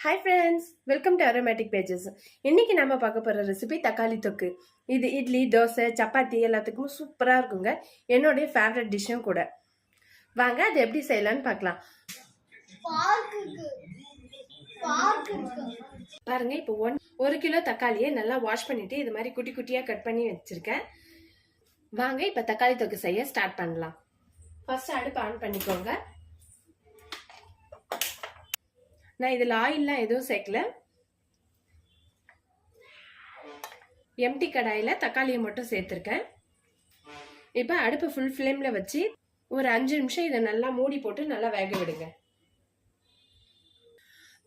Hi friends, welcome to Aromatic Pages. இன்னைக்கு நாம பார்க்க போற ரெசிபி தக்காளி தொக்கு. இது இட்லி, தோசை, சப்பாத்தி எல்லாத்துக்கும் சூப்பரா இருக்குங்க. என்னோட ஃபேவரட் டிஷ்ஷும் கூட. வாங்க அது எப்படி செய்யலாம்னு பார்க்கலாம். பாருங்க இப்போ 1 கிலோ தக்காளியை நல்லா வாஷ் பண்ணிட்டு இது மாதிரி குட்டி குட்டியா கட் பண்ணி வச்சிருக்கேன். வாங்க இப்போ தக்காளி தொக்கு செய்ய ஸ்டார்ட் பண்ணலாம். ஃபர்ஸ்ட் அடுப்பு ஆன் பண்ணிக்கோங்க. நான் இதில் ஆயில்லாம் எதுவும் சேர்க்கல. எம்டி கடாயில் தக்காளியை மட்டும் சேர்த்துருக்கேன். இப்போ அடுப்பு ஃபுல் ஃப்ளேமில் வச்சு ஒரு 5 நிமிஷம் இதை நல்லா மூடி போட்டு நல்லா வேக விடுங்க.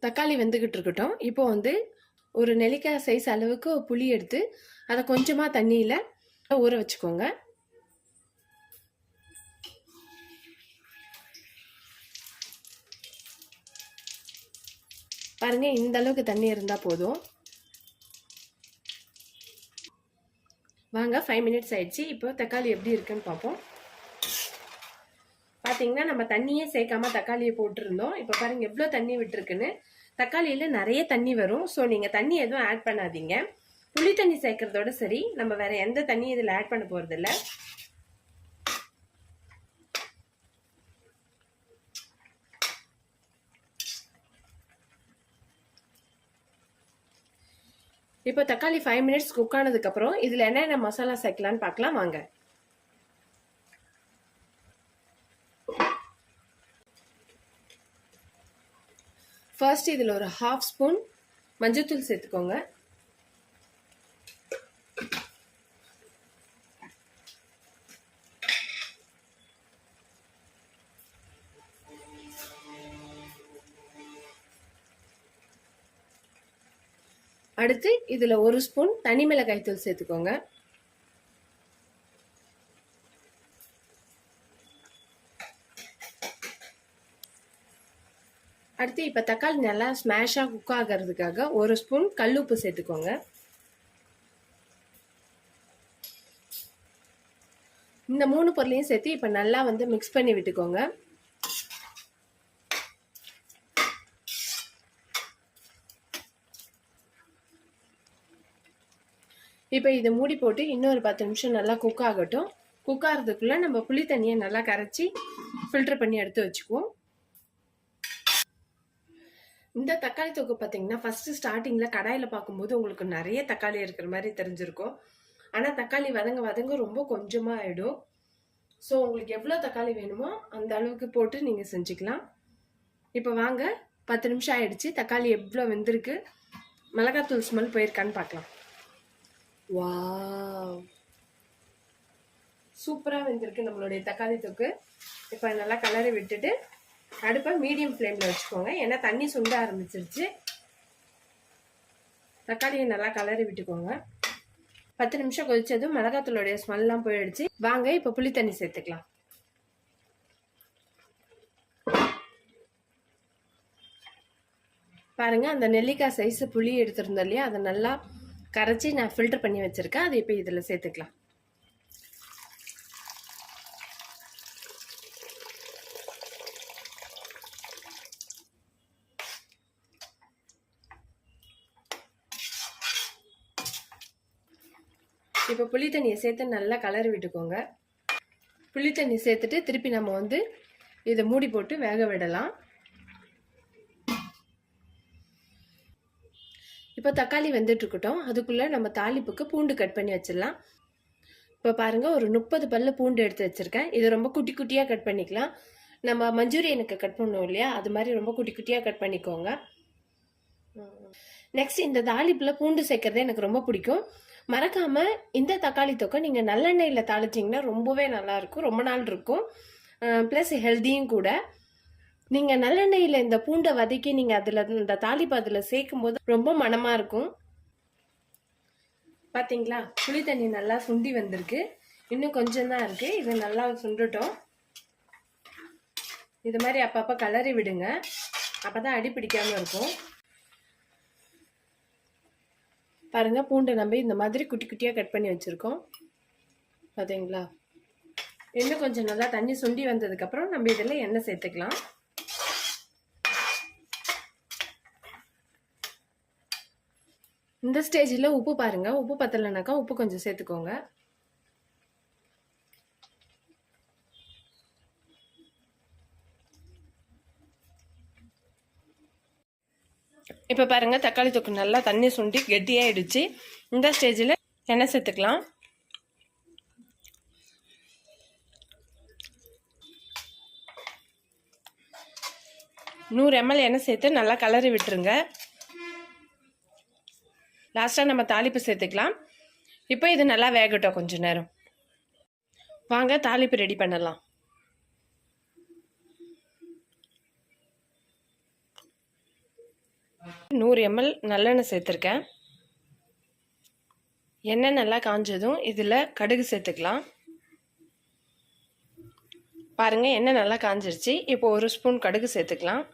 தக்காளி வெந்துக்கிட்டு இருக்கட்டும். இப்போ ஒரு நெல்லிக்காய் சைஸ் அளவுக்கு புளி எடுத்து அதை கொஞ்சமாக தண்ணியில் ஊற வச்சுக்கோங்க. பாருங்க இந்த அளவுக்கு தண்ணி இருந்தால் போதும். வாங்க 5 மினிட்ஸ் ஆயிடுச்சு. இப்போ தக்காளி எப்படி இருக்குன்னு பார்ப்போம். பார்த்தீங்கன்னா நம்ம தண்ணியே சேர்க்காம தக்காளியை போட்டிருந்தோம். இப்போ பாருங்க எவ்வளோ தண்ணி விட்டுருக்குன்னு. தக்காளியில் நிறைய தண்ணி வரும். ஸோ நீங்கள் தண்ணி எதுவும் ஆட் பண்ணாதீங்க. புளி தண்ணி சேர்க்கறதோட சரி, நம்ம வேற எந்த தண்ணி இதில் ஆட் பண்ண போறதில்ல. இப்போ தக்காளி 5 மினிட்ஸ் குக் ஆனதுக்கு அப்புறம் இதுல என்னென்ன மசாலா சேர்க்கலான்னு பார்க்கலாம் வாங்க. ஃபர்ஸ்ட் இதுல ஒரு 1/2 ஸ்பூன் மஞ்சள்தூள் சேர்த்துக்கோங்க. அடுத்து இதுல 1 ஸ்பூன் தனி மிளகாய் தூள் சேர்த்துக்கோங்க. அடுத்து இப்ப தக்காளி நல்லா ஸ்மாஷா குக் ஆகிறதுக்காக 1 ஸ்பூன் கல்லுப்பு சேர்த்துக்கோங்க. இந்த 3 பொருளையும் சேர்த்து இப்ப நல்லா மிக்ஸ் பண்ணி விட்டுக்கோங்க. இப்போ இதை மூடி போட்டு இன்னொரு 10 நிமிஷம் நல்லா குக் ஆகட்டும். குக் ஆகிறதுக்குள்ள நம்ம புளி தண்ணியை நல்லா கரைச்சி ஃபில்டர் பண்ணி எடுத்து வச்சுக்குவோம். இந்த தக்காளி தொக்கு பார்த்தீங்கன்னா ஃபர்ஸ்ட் ஸ்டார்டிங்ல கடாயில் பார்க்கும்போது உங்களுக்கு நிறைய தக்காளி இருக்கிற மாதிரி தெரிஞ்சிருக்கும். ஆனால் தக்காளி வதங்க வதங்க ரொம்ப கொஞ்சமாக ஆயிடும். ஸோ உங்களுக்கு எவ்வளோ தக்காளி வேணுமோ அந்த அளவுக்கு போட்டு நீங்கள் செஞ்சுக்கலாம். இப்போ வாங்க 10 நிமிஷம் ஆயிடுச்சு. தக்காளி எவ்வளோ வெந்திருக்கு, மிளகாத்தூள் ஸ்மெல் போயிருக்கான்னு பார்க்கலாம். வாவ், சூப்பரா வெந்திருக்கு நம்மளுடைய தக்காளி தொக்கு. இப்போ நல்லா கலரி விட்டுட்டு அடுப்பை மீடியம் ஃப்ளேம்ல வச்சுக்கோங்க. ஏன்னா தண்ணி சுண்ட ஆரம்பிச்சிருச்சு. தக்காளியை நல்லா கலரி விட்டுக்கோங்க. 10 நிமிஷம் கொதிச்சதும் மிளகாத்தூளுடைய ஸ்மெல்லாம் போயிடுச்சு. வாங்க இப்போ புளி தண்ணி சேர்த்துக்கலாம். பாருங்க அந்த நெல்லிக்காய் சைஸ் புளி எடுத்திருந்தோம் இல்லையா, அதை நல்லா கரைச்சி நான் ஃபில்டர் பண்ணி வச்சிருக்கேன். அதை இப்போ இதில் சேர்த்துக்கலாம். இப்போ புளி தண்ணியை சேர்த்து நல்லா கலரி விட்டுக்கோங்க. புளி தண்ணி சேர்த்துட்டு திருப்பி நம்ம இதை மூடி போட்டு வேக விடலாம். இப்போ தக்காளி வெந்துட்டு இருக்கட்டும். அதுக்குள்ள நம்ம தாளிப்புக்கு பூண்டு கட் பண்ணி வச்சிடலாம். இப்போ பாருங்க ஒரு 30 பல்லு பூண்டு எடுத்து வச்சிருக்கேன். இது ரொம்ப குட்டி குட்டியா கட் பண்ணிக்கலாம். நம்ம மஞ்சூரியனுக்கு கட் பண்ணுவோம் இல்லையா, அது மாதிரி ரொம்ப குட்டி குட்டியா கட் பண்ணிக்கோங்க. நெக்ஸ்ட் இந்த தாளிப்புல பூண்டு சேர்க்கறது எனக்கு ரொம்ப பிடிக்கும். மறக்காம இந்த தக்காளி தொக்கை நீங்க நல்லெண்ணெயில தாளிச்சிங்கன்னா ரொம்பவே நல்லா இருக்கும், ரொம்ப நாள் இருக்கும். பிளஸ் ஹெல்தியும் கூட. நீங்க நல்லெண்ணெயில இந்த பூண்டை வதக்கி நீங்க அதுல இந்த தாளிப்பு அதுல சேர்க்கும் போது ரொம்ப மணமா இருக்கும். பாத்தீங்களா, புளி தண்ணி நல்லா சுண்டி வந்திருக்கு. இன்னும் கொஞ்சம் தான் இருக்கு. இது நல்லா சுண்டட்டும். இது மாதிரி அப்பப்ப கலரி விடுங்க, அப்பதான் அடி பிடிக்காம இருக்கும். பாருங்க பூண்டை நம்ம இந்த மாதிரி குட்டி குட்டியா கட் பண்ணி வச்சிருக்கோம். பாத்தீங்களா, இன்னும் கொஞ்சம் நல்லா தண்ணி சுண்டி வந்ததுக்கு அப்புறம் நம்ம இதுல எண்ணெய் சேர்த்துக்கலாம். இந்த ஸ்டேஜில் உப்பு பாருங்க, உப்பு பத்தலைனாக்கா உப்பு கொஞ்சம் சேர்த்துக்கோங்க. இப்போ பாருங்க, தக்காளி தொக்கு நல்லா தண்ணி சுண்டி கெட்டியாயிடுச்சு. இந்த ஸ்டேஜில் எண்ணெய் சேர்த்துக்கலாம். ml எண்ணெய் சேர்த்து நல்லா கலரி விட்டுருங்க. லாஸ்ட்டாக நம்ம தாளிப்பு சேர்த்துக்கலாம். இப்போ இது நல்லா வேகட்டும் கொஞ்ச நேரம். வாங்க தாளிப்பு ரெடி பண்ணலாம். ml நல்லெண்ணெய் சேர்த்துருக்கேன். எண்ணெய் நல்லா காஞ்சதும் இதில் கடுகு சேர்த்துக்கலாம். பாருங்க, எண்ணெய் நல்லா காஞ்சிருச்சு. இப்போ 1 ஸ்பூன் கடுகு சேர்த்துக்கலாம்.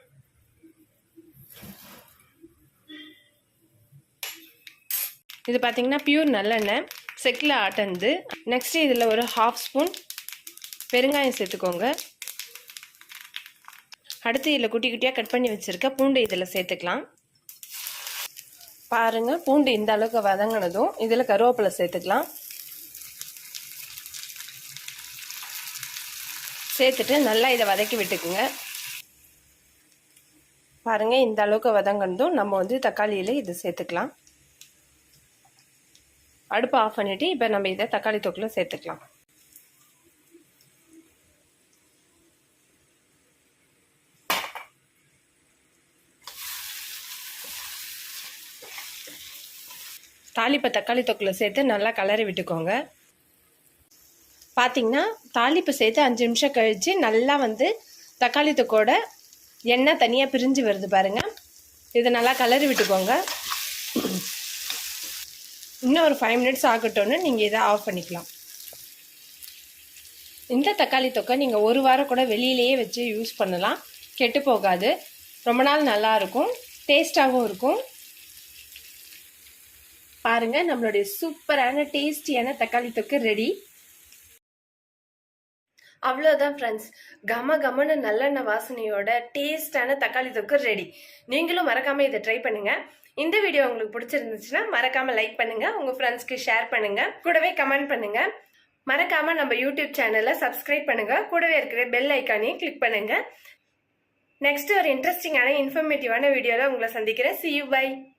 இது பார்த்தீங்கன்னா பியூர் நல்லெண்ணெய், செக்கில் ஆட்டந்து. நெக்ஸ்ட்டு இதில் ஒரு 1/2 ஸ்பூன் பெருங்காயம் சேர்த்துக்கோங்க. அடுத்து இதில் குட்டி குட்டியாக கட் பண்ணி வச்சுருக்க பூண்டு இதில் சேர்த்துக்கலாம். பாருங்கள், பூண்டு இந்த அளவுக்கு வதங்கினதும் இதில் கருவேப்பிலை சேர்த்துக்கலாம். சேர்த்துட்டு நல்லா இதை வதக்கி விட்டுக்குங்க. பாருங்கள், இந்த அளவுக்கு வதங்கினதும் நம்ம வந்து தக்காளியில் இதை சேர்த்துக்கலாம். அடுப்பு ஆஃப் பண்ணிவிட்டு இப்போ நம்ம இதை தக்காளி தொக்கில் சேர்த்துக்கலாம். தாளிப்பை தக்காளி தொக்கில் சேர்த்து நல்லா கலரி விட்டுக்கோங்க. பார்த்திங்கன்னா தாளிப்பு சேர்த்து 5 நிமிஷம் கழித்து நல்லா வந்து தக்காளி தொக்கோட எண்ணெய் தனியாக பிரிஞ்சு வருது பாருங்கள். இதை நல்லா கலரி விட்டுக்கோங்க. இன்னும் ஒரு 5 மினிட்ஸ் ஆகட்டும்னு நீங்கள் இதை ஆஃப் பண்ணிக்கலாம். இந்த தக்காளி தொக்கை நீங்கள் 1 வாரம் கூட வெளியிலேயே வச்சு யூஸ் பண்ணலாம், கெட்டு போகாது. ரொம்ப நாள் நல்லாயிருக்கும், டேஸ்ட்டாகவும் இருக்கும். பாருங்கள், நம்மளுடைய சூப்பரான டேஸ்டியான தக்காளி தொக்கு ரெடி. அவ்வளோதான் ஃப்ரெண்ட்ஸ், கம கமன்னு நல்லெண்ணெய் வாசனையோட டேஸ்டான தக்காளி தொக்கு ரெடி. நீங்களும் மறக்காமல் இதை ட்ரை பண்ணுங்கள். இந்த வீடியோ உங்களுக்கு பிடிச்சிருந்துச்சுன்னா மறக்காமல் லைக் பண்ணுங்கள், உங்கள் ஃப்ரெண்ட்ஸ்க்கு ஷேர் பண்ணுங்கள், கூடவே கமெண்ட் பண்ணுங்கள். மறக்காமல் நம்ம யூடியூப் சேனலை சப்ஸ்கிரைப் பண்ணுங்கள், கூடவே இருக்கிற பெல் ஐக்கானையும் கிளிக் பண்ணுங்கள். நெக்ஸ்ட் ஒரு இன்ட்ரெஸ்டிங்கான இன்ஃபர்மேட்டிவான வீடியோவில் உங்களை சந்திக்கிறேன். See you, bye.